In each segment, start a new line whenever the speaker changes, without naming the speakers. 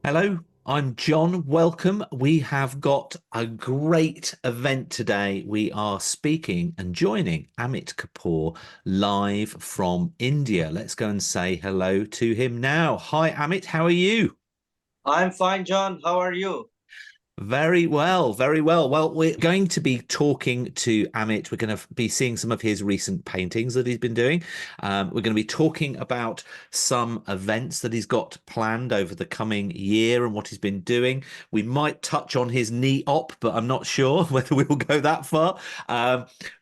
Hello, I'm John. Welcome. We have got a great event today. We are speaking and joining Amit Kapoor live from India. Let's go and say hello to him now. Hi, Amit. How are you?
I'm fine, John. How are you?
Very well, very well. Well, we're going to be talking to Amit. We're going to be seeing some of his recent paintings that he's been doing. We're going to be talking about some events that he's got planned over the coming year and what he's been doing. We might touch on his knee op, but I'm not sure whether we will go that far.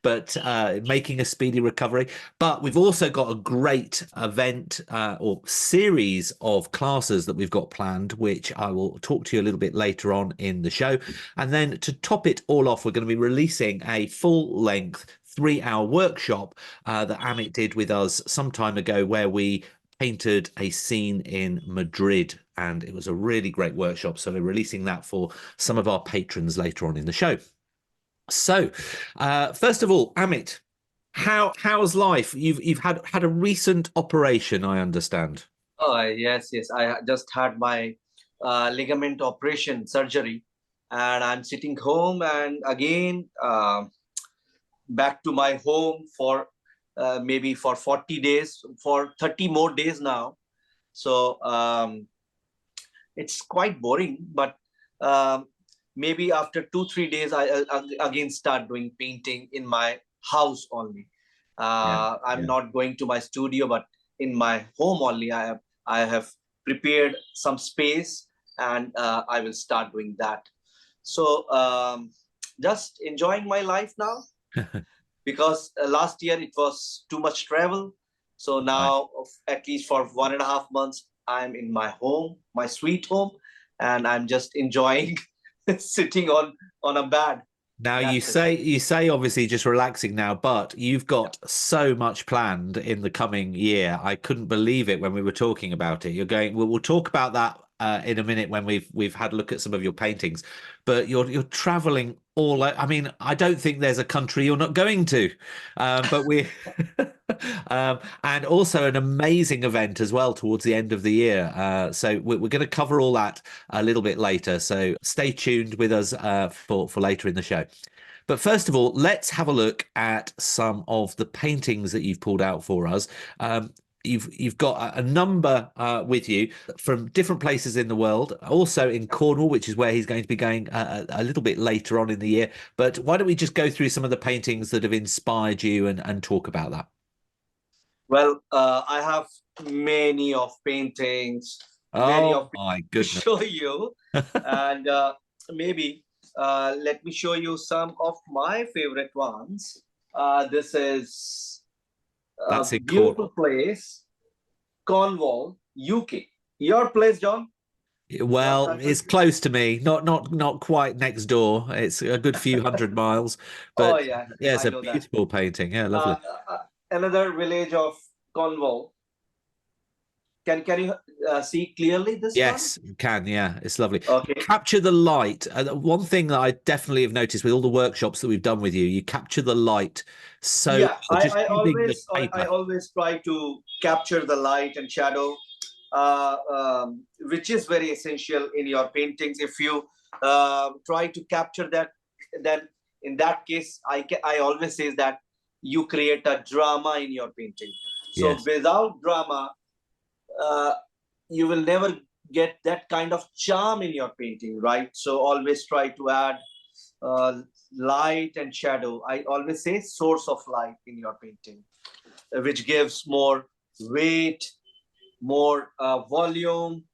But making a speedy recovery. But we've also got a great event or series of classes that we've got planned, which I will talk to you a little bit later on in the show. And then to top it all off, we're going to be releasing a full length 3 hour workshop that Amit did with us some time ago, where we painted a scene in Madrid. And it was a really great workshop. So we're releasing that for some of our patrons later on in the show. So, first of all, Amit, how's life? You've had a recent operation, I understand.
Oh, yes, yes. I just had my ligament operation surgery, and I'm sitting home and again back to my home for maybe for 40 days, for 30 more days now. So it's quite boring, but um, maybe after 2, 3 days, I again start doing painting in my house only.
Yeah,
I'm
yeah.
not going to my studio, but in my home only. I have prepared some space, and I will start doing that. So just enjoying my life now, because last year it was too much travel. So
Right.
now, at least for 1.5 months, I'm in my home, my sweet home, and I'm just enjoying sitting on a bed.
Now
That's it.
you say obviously just relaxing now, but you've got so much planned in the coming year. I couldn't believe it when we were talking about it. You're going. We'll talk about that in a minute when we've had a look at some of your paintings. But you're traveling I mean, I don't think there's a country you're not going to. But we and also an amazing event as well towards the end of the year. So we're going to cover all that a little bit later. So stay tuned with us for later in the show. But first of all, let's have a look at some of the paintings that you've pulled out for us. You've got a number with you from different places in the world, also in Cornwall, which is where he's going to be going a little bit later on in the year. But why don't we just go through some of the paintings that have inspired you and talk about that?
Well, I have many of paintings, many
Oh
of
my
to
goodness.
show you, and maybe let me show you some of my favorite ones. This is a
That's in
beautiful
Cornwall.
place, Cornwall, UK. Your place, John? Your
Well,
country?
it's close to me, not quite next door. It's a good few hundred miles,
Oh
but
yeah,
yeah, it's
I
a
know that.
beautiful painting. Yeah,
Uh,
lovely.
uh, Another village of Cornwall. Can you see clearly this one?
Yes, you can. Yeah, it's lovely. You
Okay.
capture the light. One thing that I definitely have noticed with all the workshops that we've done with you, you capture the light so
Yeah,
just using the
I
paper.
always try to capture the light and shadow, which is very essential in your paintings. If you try to capture that, then in that case, I always say that you create a drama in your painting. So
Yes,
without drama, uh, you will never get that kind of charm in your painting, right? So always try to add uh, light and shadow. I always say source of light in your painting, which gives more weight, more volume,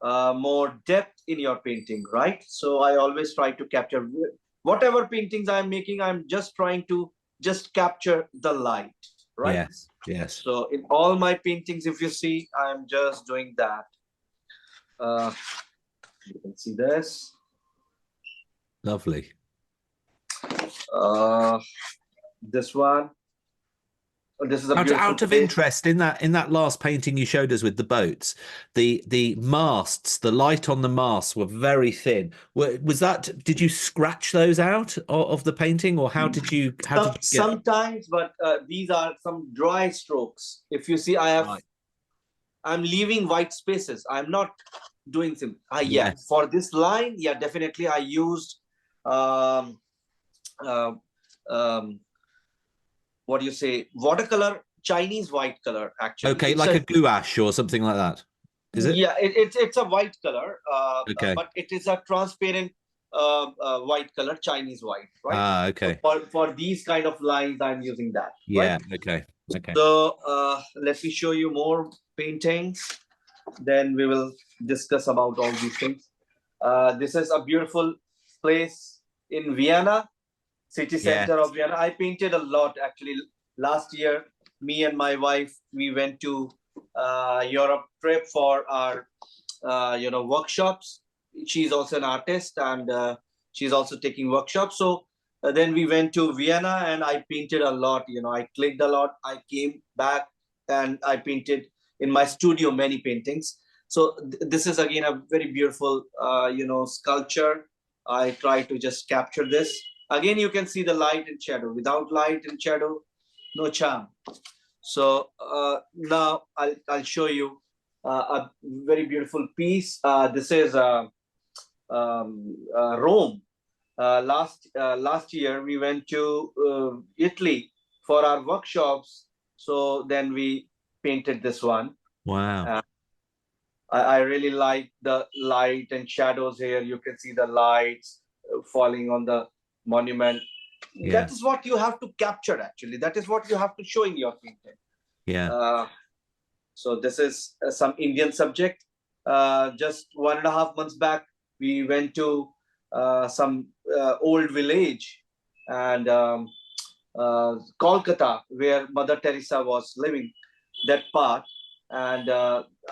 more depth in your painting, right? So I always try to capture whatever paintings I'm making. I'm just trying to just capture the light, right?
yes, yes.
So in all my paintings, if you see, I'm just doing that. Uh, you can see this.
Lovely.
Uh, this one. This is a beautiful
Out of
place.
interest, in that last painting you showed us with the boats, the masts, the light on the masts were very thin. Was that? Did you scratch those out of the painting, or how did you get?
Sometimes, but these are some dry strokes. If you see,
Right.
I'm leaving white spaces. I'm not doing some. Yeah,
Yes.
for this line, yeah, definitely I used um, uh, um, what do you say, watercolor, Chinese white color. Actually,
Okay,
it's
like
a
a gouache or something like that. Is it?
yeah, it's a white color,
Okay.
but it is a transparent white color, Chinese white, right?
Ah,
So
okay.
for these kind of lines, I'm using that, right?
Yeah. Okay. Okay.
So let me show you more paintings. Then we will discuss about all these things. This is a beautiful place in Vienna, city
Yeah.
center of Vienna. I painted a lot actually. Last year, me and my wife, we went to Europe trip for our workshops. She's also an artist, and she's also taking workshops. So then we went to Vienna, and I painted a lot. I clicked a lot. I came back and I painted in my studio many paintings. So this is again a very beautiful sculpture. I try to just capture this. Again, you can see the light and shadow. Without light and shadow, no charm. So now I'll show you a very beautiful piece. This is Rome. Last year we went to Italy for our workshops. So then we painted this one.
Wow.
Uh, I really like the light and shadows here. You can see the lights falling on the monument.
Yeah.
That is what you have to capture. Actually, that is what you have to show in your painting.
Yeah.
Uh, So this is some Indian subject. Just 1.5 months back, we went to some old village and Kolkata, where Mother Teresa was living, that part. And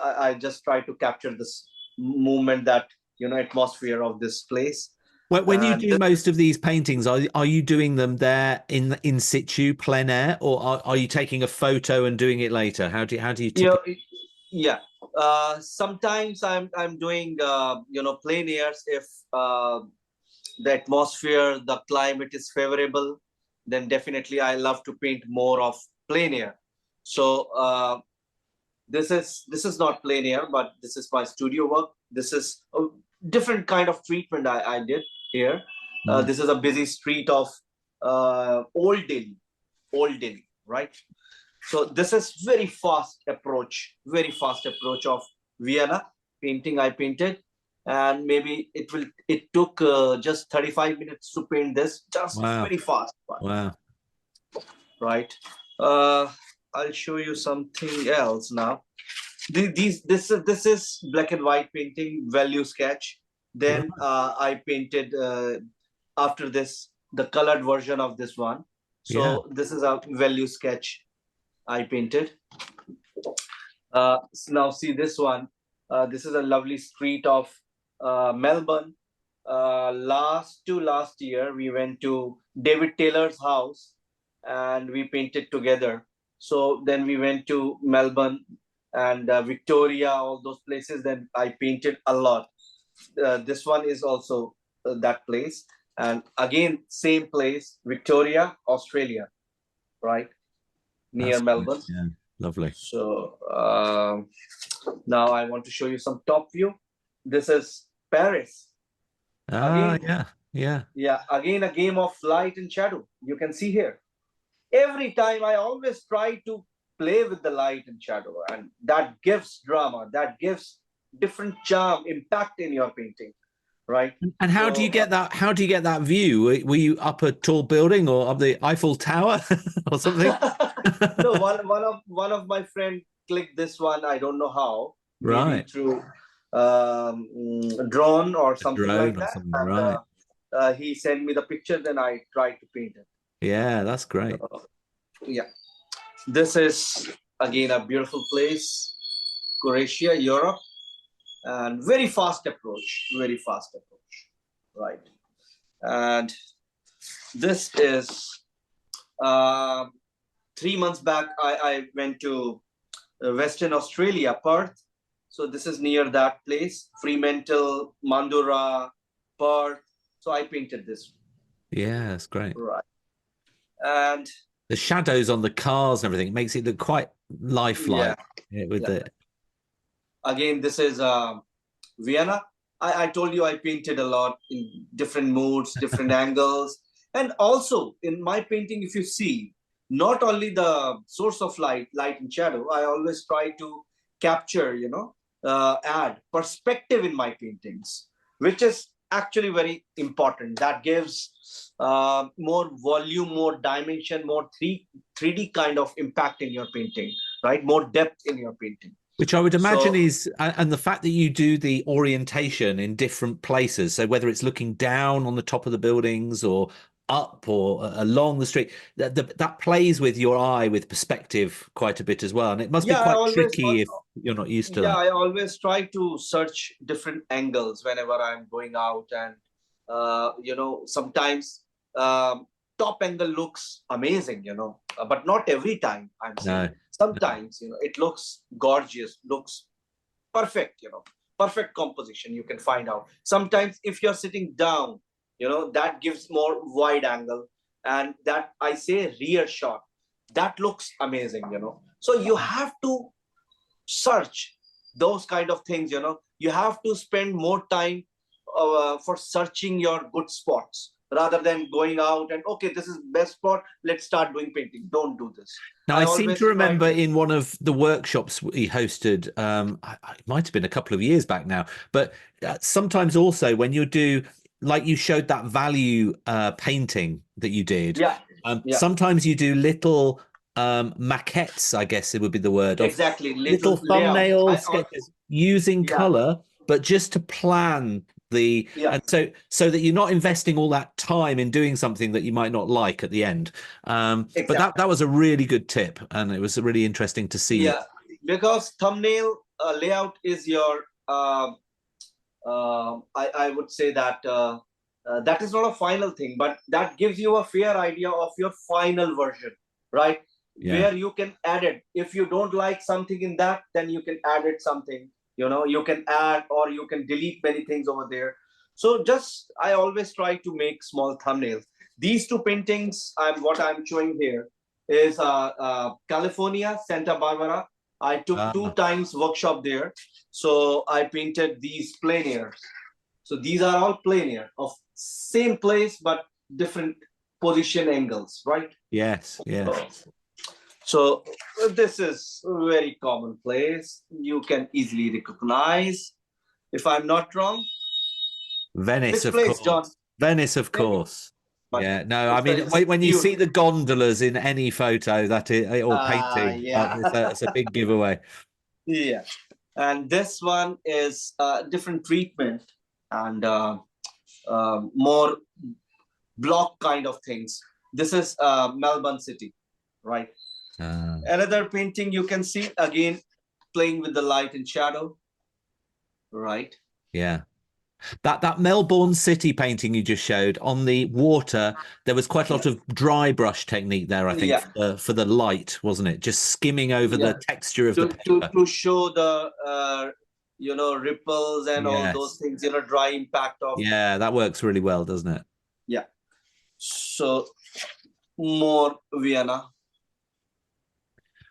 I just try to capture this movement, that atmosphere of this place.
When you
And
do most of these paintings, are you doing them there in situ, plein air, or are you taking a photo and doing it later? How do you
you
typically?
know, yeah. Sometimes I'm doing plein airs if the atmosphere, the climate is favorable, then definitely I love to paint more of plein air. So this is not plein air, but this is my studio work. This is a different kind of treatment I did here.
Mm.
This is a busy street of Old Delhi, right? So this is very fast approach of Vienna painting I painted. And maybe it took just 35 minutes to paint this, just
Wow.
very fast,
Wow.
right? Uh, I'll show you something else now. This is black and white painting, value sketch. Then
Right.
I painted after this the colored version of this one.
Yeah.
So this is a value sketch I painted. Now see this one. This is a lovely street of Melbourne. Last year, we went to David Taylor's house and we painted together. So then we went to Melbourne and Victoria, all those places. Then I painted a lot. This one is also that place. And again, same place, Victoria, Australia, right? Near
That's great.
Melbourne.
Yeah. Lovely.
So now I want to show you some top view. This is Paris.
Ah,
Again,
yeah. Yeah.
yeah, again a game of light and shadow. You can see here. Every time I always try to play with the light and shadow, and that gives drama, that gives different charm, impact in your painting, right?
And how do you
So
get that? How do you get that view? Were you up a tall building or up the Eiffel Tower or something?
no, one of my friend clicked this one. I don't know how. Maybe
Right.
through drone or
A
something like
drone or
that.
something.
And
Right.
he sent me the picture. Then I tried to paint it.
Yeah, that's great.
So, yeah, this is again a beautiful place, Croatia, Europe, and very fast approach. Very fast approach, right? And this is. Uh, 3 months back, I went to Western Australia, Perth. So this is near that place, Fremantle, Mandurah, Perth. So I painted this,
Yeah, that's great.
right? And
The shadows on the cars and everything, it makes it look quite
yeah,
lifelike, yeah, with
yeah.
the
Again, this is Vienna, I told you I painted a lot in different moods, different angles. And also in my painting, if you see, not only the source of light and shadow, I always try to capture, add perspective in my paintings, which is actually very important. That gives more volume, more dimension, more 3D kind of impact in your painting, right? More depth in your painting.
Which I would imagine
So
is, and the fact that you do the orientation in different places, so whether it's looking down on the top of the buildings or up or along the street, that plays with your eye with perspective quite a bit as well. And it must be
yeah, I
quite
always
tricky if you're not used to
yeah,
that.
I always try to search different angles whenever I'm going out, and sometimes top angle looks amazing, but not every time. I'm saying
No, no.
sometimes, it looks gorgeous, looks perfect, perfect composition. You can find out sometimes if you're sitting down, that gives more wide angle, and that I say rear shot, that looks amazing. So you have to search those kind of things. You have to spend more time for searching your good spots rather than going out and, okay, this is best spot, let's start doing painting. Don't do this.
Now,
I
I seem to
always try
remember
to.
in one of the workshops we hosted, it might have been a couple of years back now, but sometimes also when you do, like you showed that value painting that you did,
Yeah, yeah,
sometimes you do little maquettes, I guess it would be the word, of
exactly,
little
little layout.
thumbnail sketches using
Yeah,
color, but just to plan the,
yeah,
and so that you're not investing all that time in doing something that you might not like at the end. But
exactly.
that was a really good tip, and it was really interesting to see you.
Yeah, because thumbnail layout is your I would say that that is not a final thing, but that gives you a fair idea of your final version, right?
Yeah.
Where you can add it. If you don't like something in that, then you can add it something. You can add or you can delete many things over there. So just I always try to make small thumbnails. These two paintings, what I'm showing here is California, Santa Barbara. I took two
Ah,
times workshop there, so I painted these plein air. So these are all plein air of same place but different position angles, right?
yes, yes.
So this is a very common place. You can easily recognize. If I'm not wrong,
Venice,
which
of
place, John?
course. Venice, of
Tell me.
course.
But
Yeah, no, I
it's
mean,
very
when you
cute.
see the gondolas in any photo that is, or painting,
Yeah.
it's a big giveaway.
Yeah. And this one is different treatment and more block kind of things. This is Melbourne City, right?
Ah,
Another painting you can see again playing with the light and shadow, right?
yeah. That Melbourne City painting you just showed on the water, there was quite a
Yeah,
lot of dry brush technique there, I think,
yeah,
for the light, wasn't it? Just skimming over the
yeah.
texture of the
To
paper.
to show the ripples and all those
Yes.
things, dry impact of.
Yeah, that works really well, doesn't it?
Yeah. So more Vienna.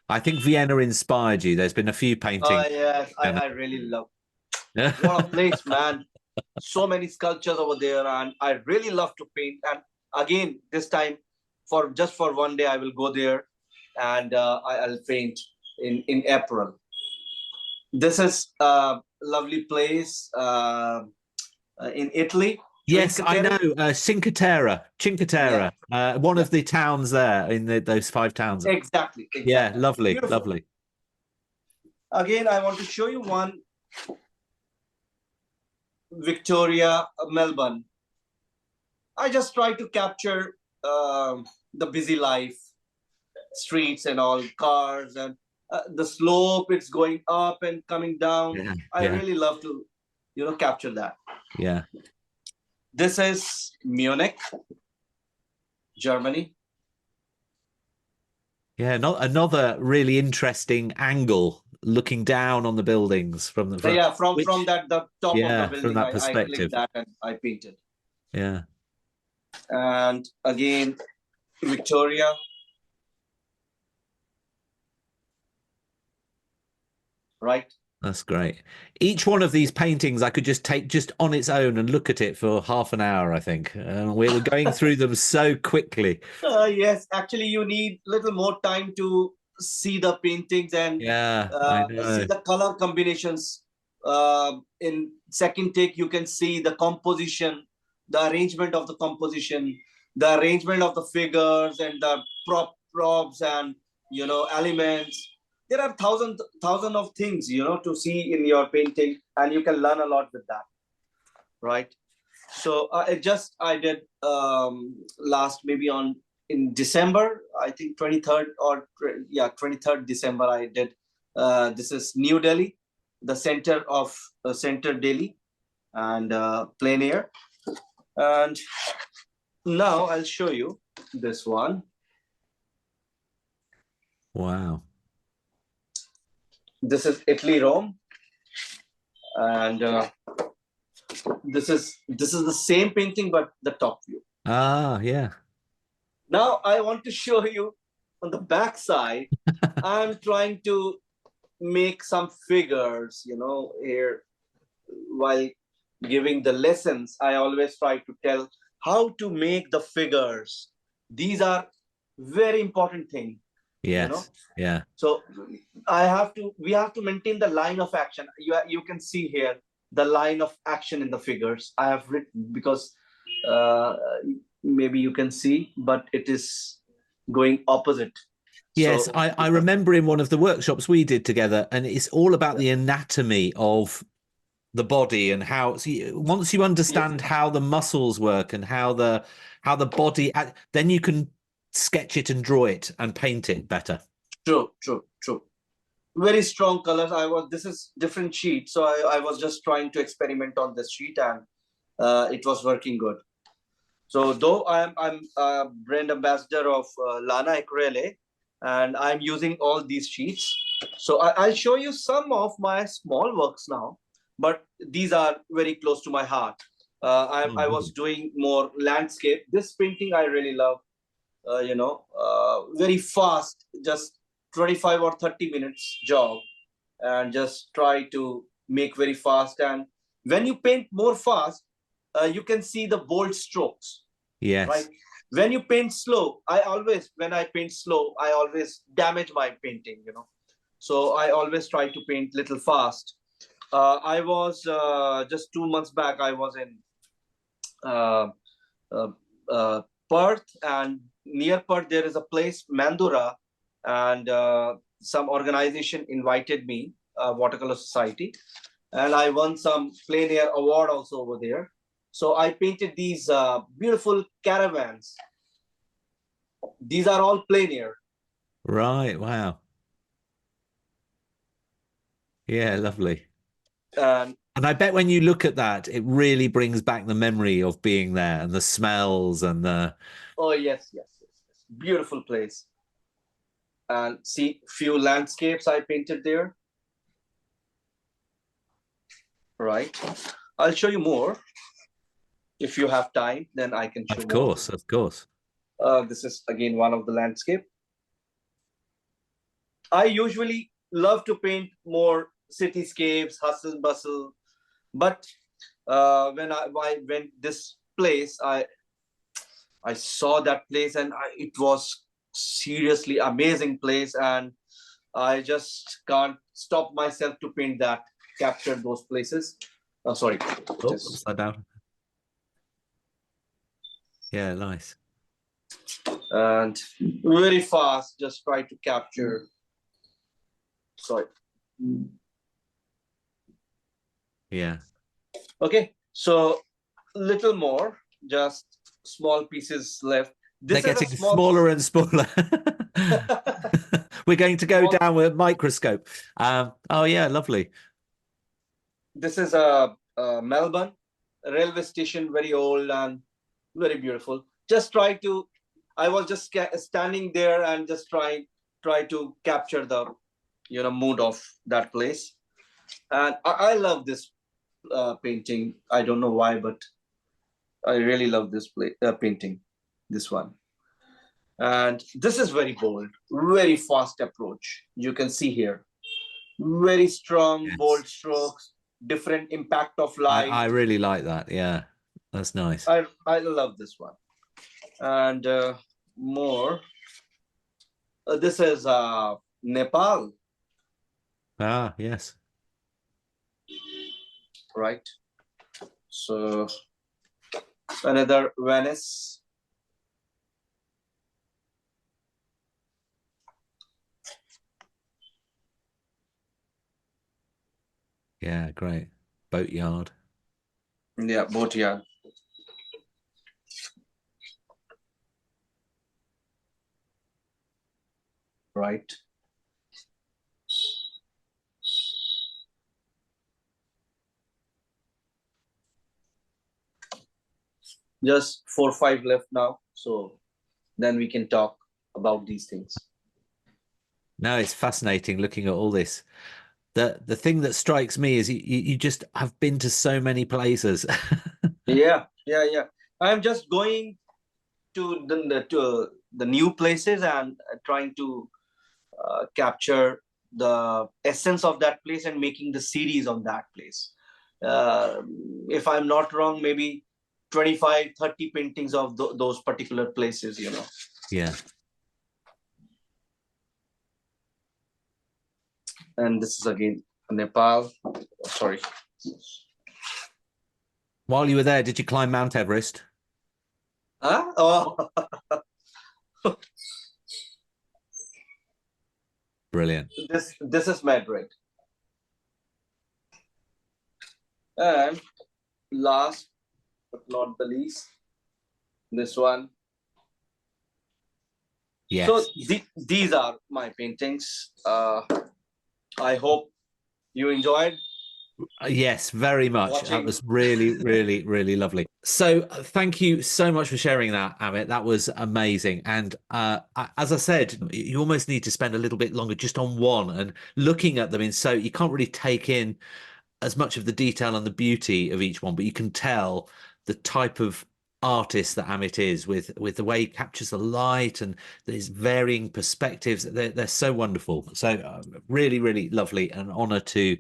I think Vienna inspired you. There's been a few paintings.
Yes,
Vienna.
I really love. What a place, man. So many sculptures over there, and I really love to paint. And again, this time, for one day, I will go there, and I'll paint in April. This is a lovely place in Italy,
Yes,
Cinque
I know.
Terre.
Cinque
Yeah,
Terre, one
yeah,
of the towns there in those five towns.
exactly,
Yeah,
exactly.
lovely,
Beautiful.
lovely.
Again, I want to show you one Victoria, Melbourne. I just try to capture the busy life, streets and all, cars, and the slope. It's going up and coming down.
Yeah,
I
yeah,
really love to, capture that.
yeah.
This is Munich, Germany.
Yeah, not another really interesting angle looking down on the buildings from the front.
Yeah, from
Which,
that the top of the
yeah, from
building,
that
I clicked
perspective.
that and I painted.
Yeah.
And again, Victoria. Right.
That's great. Each one of these paintings I could just take just on its own and look at it for half an hour, I think. We were going through them so quickly.
Yes, actually, you need little more time to see the paintings and
Yeah, I
see
know.
the color combinations. In second take, you can see the composition, the arrangement of the composition, the arrangement of the figures and the props and elements. There are thousand of things to see in your painting, and you can learn a lot with that, right? So I did last maybe on in December, I think 23rd or yeah 23rd December I did. This is New Delhi, the center of center Delhi, and plein air. And now I'll show you this one.
Wow.
This is Italy, Rome, and this is the same painting but the top view.
Ah, yeah.
Now I want to show you on the back side. I'm trying to make some figures, here while giving the lessons. I always try to tell how to make the figures. These are very important thing,
Yes. Yeah.
So we have to maintain the line of action. You can see here the line of action in the figures. I have written because uh, maybe you can see, but it is going opposite.
Yes,
So
I remember in one of the workshops we did together, and it's all about the anatomy of the body and how once you
yes,
understand how the muscles work and how the body, then you can sketch it and draw it and paint it better.
true. Very strong colors. This is different sheet, so I was just trying to experiment on this sheet, and it was working good. So though I'm a brand ambassador of Lana Acrylic, and I'm using all these sheets. So I'll show you some of my small works now, but these are very close to my heart. I was doing more landscape. This painting I really love. Very fast, just 25 or 30 minutes job, and just try to make very fast. And when you paint more fast, you can see the bold strokes, right?
Yes.
When you paint slow, when I paint slow, I always damage my painting. So I always try to paint little fast. I was just 2 months back, I was in uh, uh, Perth, and near Perth there is a place Mandura, and some organization invited me, Watercolor Society, and I won some plein air award also over there. So I painted these beautiful caravans. These are all plein air.
Right. Wow. Yeah, lovely.
And
And I bet when you look at that, it really brings back the memory of being there and the smells and the.
oh yes. Beautiful place. And see few landscapes I painted there. Right. I'll show you more. If you have time, then I can show
Of
more.
course, of course.
This is again one of the landscape. I usually love to paint more cityscapes, hustle bustle, but when I went this place, I saw that place, and it was seriously amazing place, and I just can't stop myself to paint that, capture those places. Sorry,
Oh,
just
upside down. Yeah, nice.
and very fast, just try to capture. Sorry.
Yeah.
Okay, so little more, just small pieces left.
They're
This is a
getting
small
smaller and smaller. We're going to go
small,
down with a microscope. Oh, yeah, lovely.
this is a Melbourne railway station, very old and very beautiful. Just try to, I was just standing there and just try to capture the mood of that place. And I love this painting. I don't know why, but I really love this painting, this one. And this is very bold, very fast approach. You can see here. Very strong,
Yes.
bold strokes, different impact of
I
light.
really like that. Yeah, that's nice.
I love this one. And more. This is Nepal,
Ah, yes.
right? So another Venice.
Yeah, great. Boatyard.
Yeah, Botia, right? Just 4 5 left now. So then we can talk about these things.
No, it's fascinating looking at all this. The thing that strikes me is you just have been to so many places.
Yeah, yeah, yeah. I'm just going to the new places and trying to capture the essence of that place and making the series on that place. Uh, if I'm not wrong, maybe 25, 30 paintings of those particular places, you know.
Yeah.
And this is again Nepal. Sorry.
While you were there, did you climb Mount Everest?
Huh? Oh,
Brilliant.
this is Madrid. And last but not the least, this one. So
Yes.
these are my paintings. I hope you enjoyed
Yes, very much. That
watching.
was really, really, really lovely. So, thank you so much for sharing that, Amit. That was amazing. And as I said, you almost need to spend a little bit longer just on one and looking at them in so you can't really take in as much of the detail and the beauty of each one, but you can tell the type of artist that Amit is with the way he captures the light and his varying perspectives. They're so wonderful. So really, really lovely, an honor to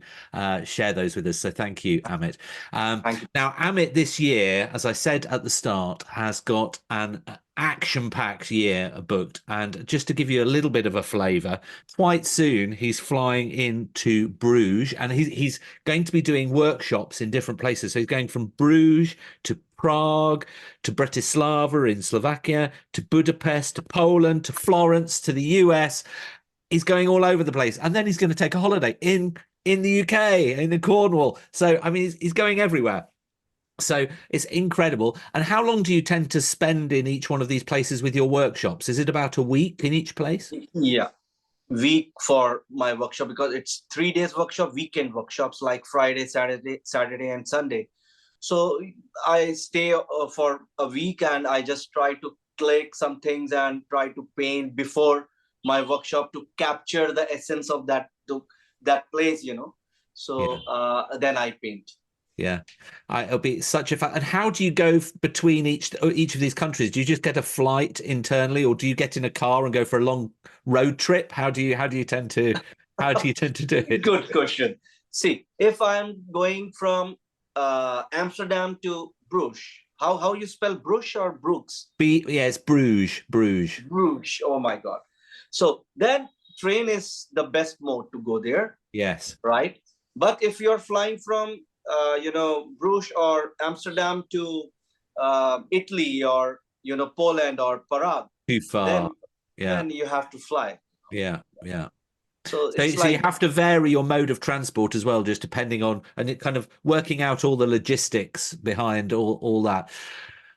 share those with us. So thank you, Amit.
Thank you.
Now, Amit this year, as I said at the start, has got an action-packed year booked. And just to give you a little bit of a flavour, quite soon he's flying into Bruges, and he's going to be doing workshops in different places. So he's going from Bruges to Prague to Bratislava in Slovakia to Budapest to Poland to Florence to the US. He's going all over the place, and then he's going to take a holiday in the UK, in Cornwall. So I mean, he's going everywhere. So it's incredible. And how long do you tend to spend in each one of these places with your workshops? Is it about a week in each place?
Yeah, week for my workshop because it's 3 days workshop, weekend workshops like Friday, Saturday, and Sunday. So I stay for a week and I just try to click some things and try to paint before my workshop to capture the essence of that place, you know.
Yeah.
So then I paint.
Yeah, it'll be such a fun. And how do you go between each of these countries? Do you just get a flight internally, or do you get in a car and go for a long road trip? How do you tend to do it?
Good question. See, if I'm going from Amsterdam to Bruges, how you spell Bruges or Brooks?
Yeah, it's Bruges, Bruges.
Bruges. Oh my God. So then train is the best mode to go there,
Yes,
right? But if you're flying from Bruges or Amsterdam to Italy or Poland or Prague,
too far.
then
Yeah,
you have to fly.
yeah, yeah.
So
So,
it's
so you
like
have to vary your mode of transport as well, just depending on and it kind of working out all the logistics behind all that.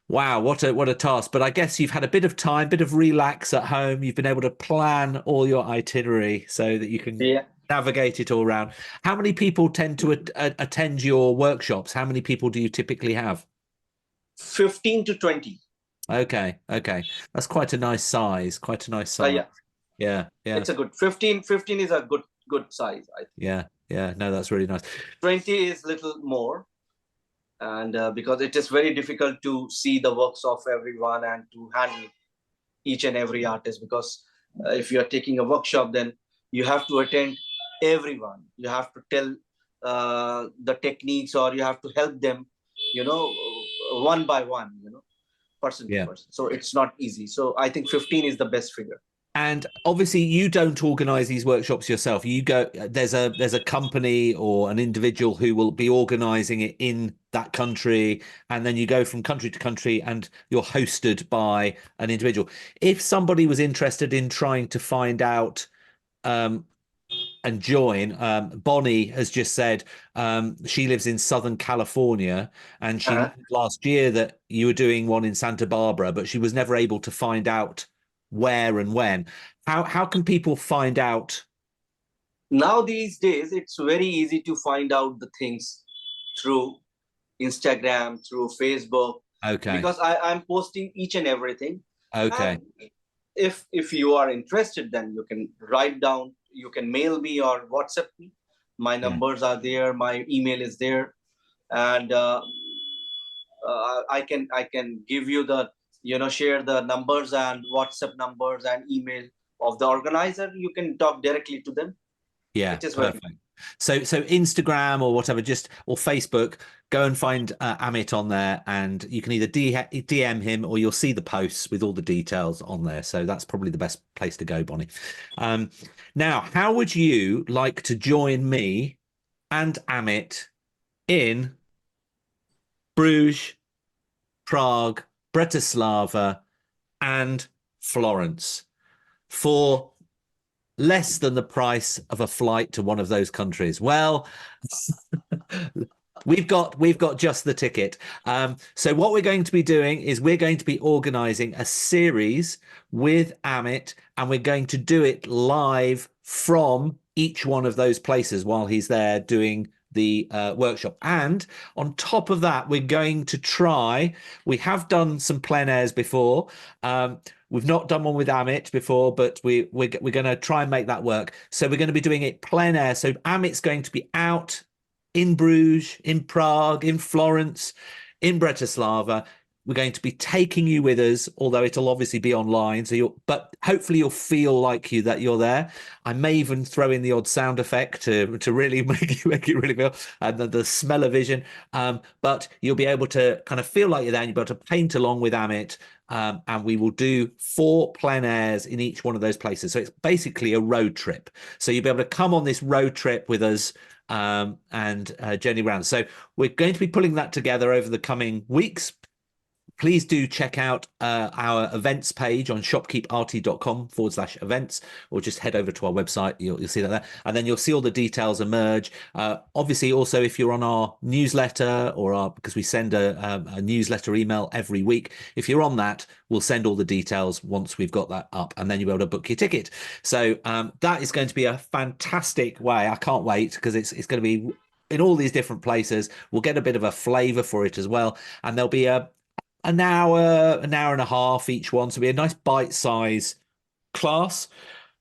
Wow, what a task! But I guess you've had a bit of time, bit of relax at home. You've been able to plan all your itinerary so that you can
yeah,
navigate it all around. How many people tend to attend your workshops? How many people do you typically have?
15 to 20.
Okay, okay, that's quite a nice size. Quite a nice size.
Yeah,
Yeah, yeah,
it's a good 15 is a good size. I think
yeah, yeah. No, that's really nice.
20 is little more, and because it is very difficult to see the works of everyone and to handle each and every artist because if you are taking a workshop then you have to attend everyone. You have to tell the techniques, or you have to help them, one by one, person to
Yeah.
person. So it's not easy. So I think 15 is the best figure.
And obviously, you don't organize these workshops yourself. You go, there's a company or an individual who will be organizing it in that country, and then you go from country to country, and you're hosted by an individual. If somebody was interested in trying to find out um, and join, Bonnie has just said she lives in Southern California, and she
Uh-huh.
learned last year that you were doing one in Santa Barbara, but she was never able to find out where and when. How can people find out?
Now these days, it's very easy to find out the things through Instagram, through Facebook,
Okay,
because I'm posting each and everything.
okay,
And if you are interested, then you can write down, you can mail me or WhatsApp me. My
yeah,
numbers are there, my email is there, and I can give you the, share the numbers and WhatsApp numbers and email of the organizer. You can talk directly to them.
yeah,
It is very.
perfect. So Instagram or whatever, just or Facebook, go and find Amit on there, and you can either DM him or you'll see the posts with all the details on there. So that's probably the best place to go, Bonnie. Um, Now, how would you like to join me and Amit in Bruges, Prague, Bratislava, and Florence for less than the price of a flight to one of those countries? Well, we've got just the ticket. So what we're going to be doing is we're going to be organizing a series with Amit, and we're going to do it live from each one of those places while he's there doing the workshop. And on top of that, we're going to try. We have done some plein airs before. We've not done one with Amit before, but we're going to try and make that work. So we're going to be doing it plein air. So Amit's going to be out in Bruges, in Prague, in Florence, in Bratislava. We're going to be taking you with us, although it'll obviously be online. But hopefully you'll feel like that you're there. I may even throw in the odd sound effect to really make it really feel, and the smell of vision. But you'll be able to kind of feel like you're there, and you'll be able to paint along with Amit. And we will do 4 plein airs in each one of those places. So it's basically a road trip. So you'll be able to come on this road trip with us and journey around. So we're going to be pulling that together over the coming weeks. Please do check out our events page on shopkeeprt.com/events, or just head over to our website. You'll see that there. And then you'll see all the details emerge. Obviously, also, if you're on our newsletter because we send a newsletter email every week, if you're on that, we'll send all the details once we've got that up, and then you'll be able to book your ticket. So that is going to be a fantastic way. I can't wait, because it's going to be in all these different places. We'll get a bit of a flavor for it as well. And there'll be an hour and a half each one. So it'll be a nice bite-size class.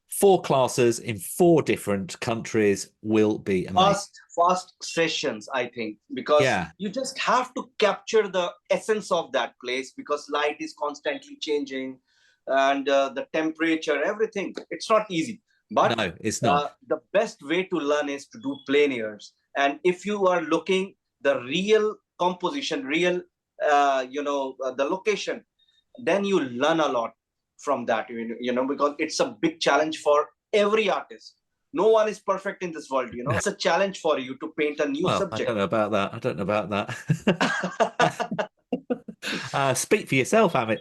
4 classes in 4 different countries will be amazing.
Fast sessions, I think, because
Yeah,
you just have to capture the essence of that place, because light is constantly changing, and the temperature, everything. It's not easy, but
no, it's not.
the best way to learn is to do plein airs. And if you are looking the real composition, real the location, then you learn a lot from that, because it's a big challenge for every artist. No one is perfect in this world. It's a challenge for you to paint a new
Well, I
subject.
don't know about that. I don't know about that. Speak for yourself, Amit.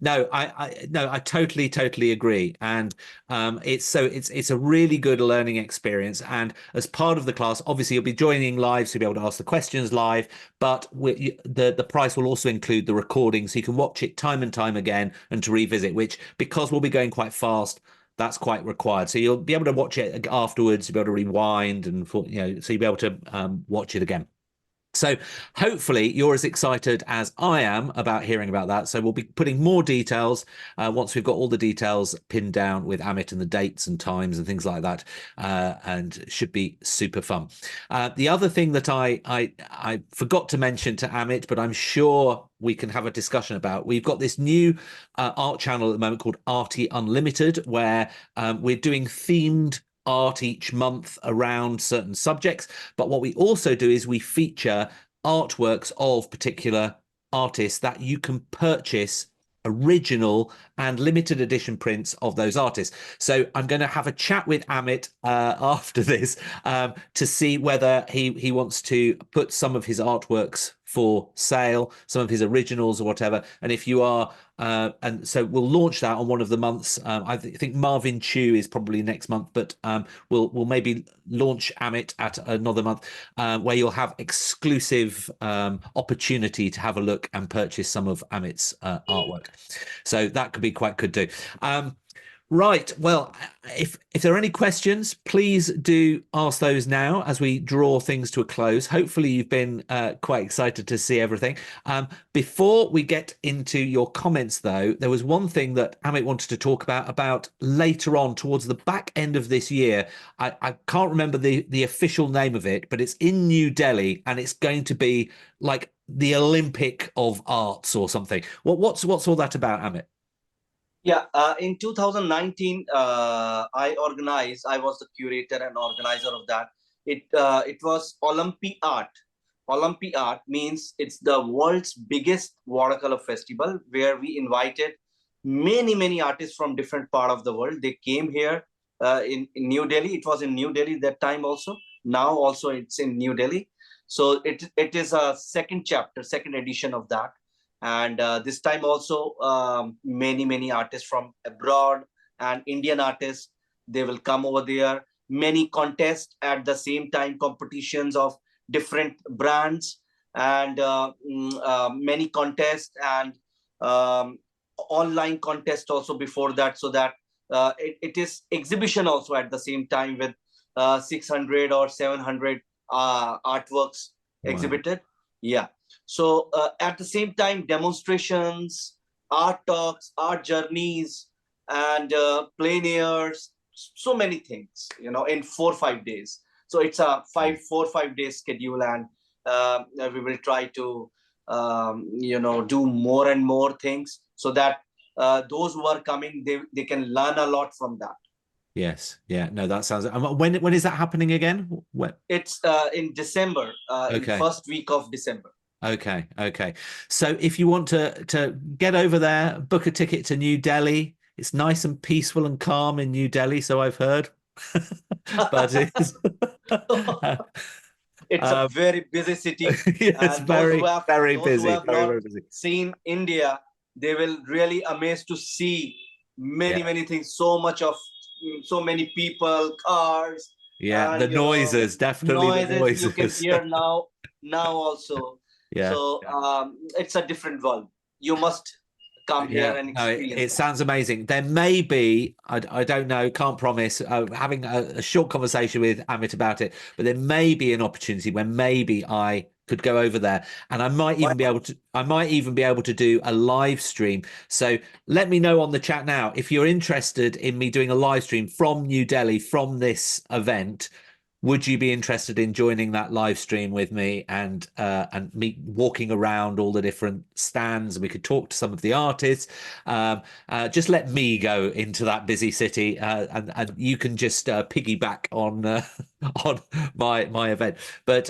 No, I totally agree, and it's a really good learning experience. And as part of the class, obviously you'll be joining live, so you'll be able to ask the questions live. But the price will also include the recording, so you can watch it time and time again and to revisit. Which, because we'll be going quite fast, that's quite required. So you'll be able to watch it afterwards. You'll be able to rewind, and so you'll be able to watch it again. So hopefully you're as excited as I am about hearing about that. So we'll be putting more details once we've got all the details pinned down with Amit and the dates and times and things like that, and should be super fun. The other thing that I forgot to mention to Amit, but I'm sure we can have a discussion about, we've got this new art channel at the moment called Arty Unlimited, where we're doing themed art each month around certain subjects. But what we also do is we feature artworks of particular artists that you can purchase original and limited edition prints of those artists. So I'm going to have a chat with Amit after this to see whether he wants to put some of his artworks for sale, some of his originals or whatever. And if you are, and so we'll launch that on one of the months. I think Marvin Chu is probably next month, but we'll maybe launch Amit at another month where you'll have exclusive opportunity to have a look and purchase some of Amit's artwork. So that could be quite good too. Right. Well, if there are any questions, please do ask those now as we draw things to a close. Hopefully, you've been quite excited to see everything. Before we get into your comments, though, there was one thing that Amit wanted to talk about later on towards the back end of this year. I can't remember the official name of it, but it's in New Delhi, and it's going to be like the Olympic of Arts or something. What's all that about, Amit?
Yeah, in 2019, I was the curator and organizer of that. It was Olympi Art. Olympi Art means it's the world's biggest watercolor festival where we invited many artists from different part of the world. They came here in New Delhi. It was in New Delhi that time also. Now also it's in New Delhi. So it is a second chapter, second edition of that. And this time also many artists from abroad and Indian artists, they will come over there. Many contests at the same time, competitions of different brands, and many contests and online contest also before that, so that it is exhibition also at the same time with 600 or 700 artworks exhibited. Yeah. So at the same time, demonstrations, art talks, art journeys, and plein airs, so many things, in 4 or 5 days. So it's a 4 or 5 day schedule, and we will try to, do more and more things so that those who are coming, they can learn a lot from that.
Yes. Yeah. No, that sounds. When is that happening again? When?
It's in December, in
Okay.
first week of December.
Okay. Okay. So if you want to get over there, book a ticket to New Delhi. It's nice and peaceful and calm in New Delhi, so I've heard. But it's
It's a very busy city,
yes,
and
very very
those who
busy,
have
very
not
very busy.
seen India, they will really amazed to see
Yeah.
many things. So much of so many people, cars,
Yeah, the
and
noises, definitely the
noises you can
noises.
hear now also.
Yeah.
So it's a different world. You must come here
Yeah,
and
no,
experience
it
that.
sounds amazing. There may be, I don't know, can't promise, having a short conversation with Amit about it, but there may be an opportunity where maybe I could go over there, and I might
Why
even be
not?
able to, do a live stream. So let me know on the chat now if you're interested in me doing a live stream from New Delhi from this event. Would you be interested in joining that live stream with me and me walking around all the different stands, and we could talk to some of the artists? Just let me go into that busy city, and you can just piggyback on on my event. But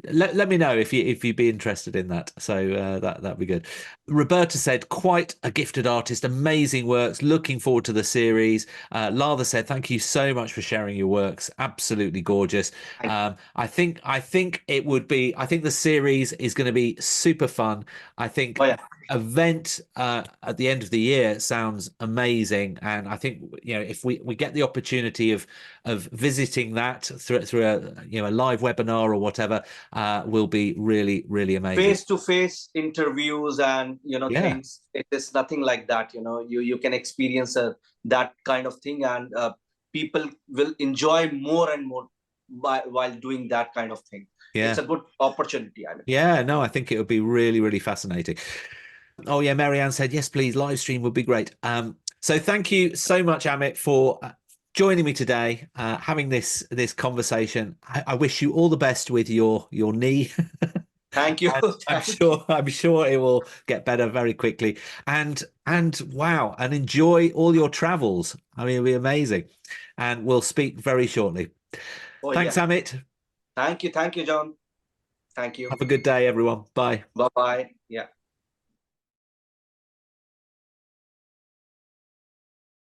let me know if you'd be interested in that. So that'd be good. Roberta said, quite a gifted artist, amazing works. Looking forward to the series. Latha said, thank you so much for sharing your works. Absolutely gorgeous.
Thank you.
I think it would be. I think the series is going to be super fun. I think
Oh yeah.
event at the end of the year sounds amazing, and I think if we get the opportunity of visiting that through a live webinar or whatever, will be really amazing.
Face-to-face interviews and
Yeah.
things, it is nothing like that. You can experience that kind of thing, and people will enjoy more and more while doing that kind of thing. It's
Yeah.
a good opportunity, I mean.
Yeah, no, I think it would be really fascinating. Oh yeah, Marianne said yes, please. Live stream would be great. So thank you so much, Amit, for joining me today, having this conversation. I wish you all the best with your knee.
Thank you.
And
Thank you.
I'm sure it will get better very quickly. And wow, and enjoy all your travels. I mean, it'll be amazing. and we'll speak very shortly.
Oh,
Thanks,
yeah.
Amit.
Thank you, John. Thank you.
Have a good day, everyone. Bye.
Bye bye. Yeah.